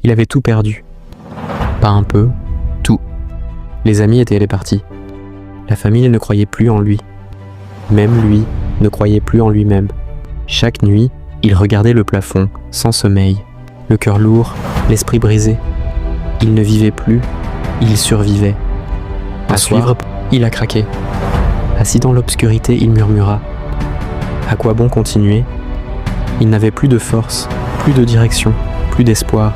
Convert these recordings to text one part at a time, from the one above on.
Il avait tout perdu. Pas un peu, tout. Les amis étaient répartis. La famille ne croyait plus en lui. Même lui ne croyait plus en lui-même. Chaque nuit, il regardait le plafond, sans sommeil, le cœur lourd, l'esprit brisé. Il ne vivait plus, il survivait. Un soir, il a craqué. Assis dans l'obscurité, il murmura. À quoi bon continuer? Il n'avait plus de force, plus de direction, plus d'espoir.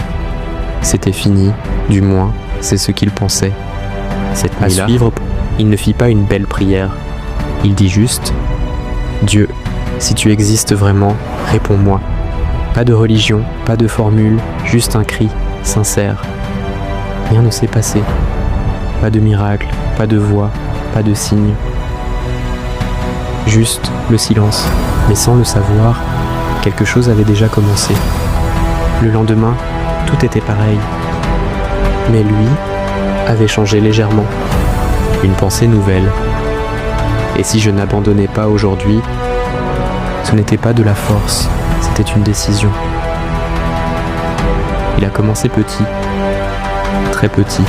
C'était fini, du moins, c'est ce qu'il pensait. Cette nuit-là, à suivre, il ne fit pas une belle prière. Il dit juste « Dieu, si tu existes vraiment, réponds-moi. » Pas de religion, pas de formule, juste un cri, sincère. Rien ne s'est passé. Pas de miracle, pas de voix, pas de signe. Juste le silence. Mais sans le savoir, quelque chose avait déjà commencé. Le lendemain, tout était pareil. Mais lui avait changé légèrement. Une pensée nouvelle. Et si je n'abandonnais pas aujourd'hui, ce n'était pas de la force, c'était une décision. Il a commencé petit, très petit.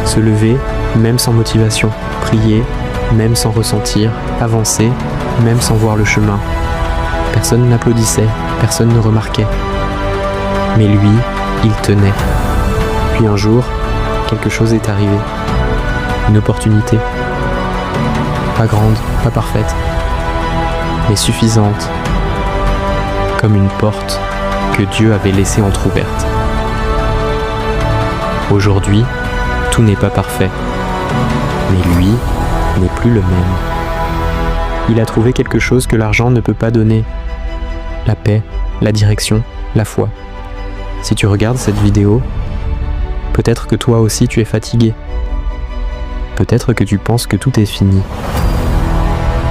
Se lever, même sans motivation. Prier, même sans ressentir. Avancer, même sans voir le chemin. Personne n'applaudissait, personne ne remarquait. Mais lui, il tenait. Puis un jour, quelque chose est arrivé. Une opportunité. Pas grande, pas parfaite, mais suffisante. Comme une porte que Dieu avait laissée entr'ouverte. Aujourd'hui, tout n'est pas parfait. Mais lui n'est plus le même. Il a trouvé quelque chose que l'argent ne peut pas donner. La paix, la direction, la foi. Si tu regardes cette vidéo, peut-être que toi aussi tu es fatigué. Peut-être que tu penses que tout est fini.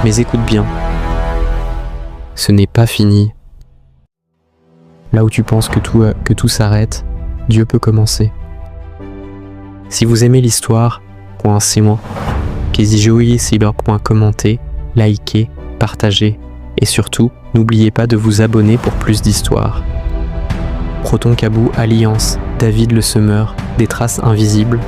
Mais écoute bien, ce n'est pas fini. Là où tu penses que tout s'arrête, Dieu peut commencer. Si vous aimez l'histoire, coincez-moi. KZJoey.commenter, likez, partagez et surtout, n'oubliez pas de vous abonner pour plus d'histoires. Proton Cabou Alliance, David le Semeur, des traces invisibles.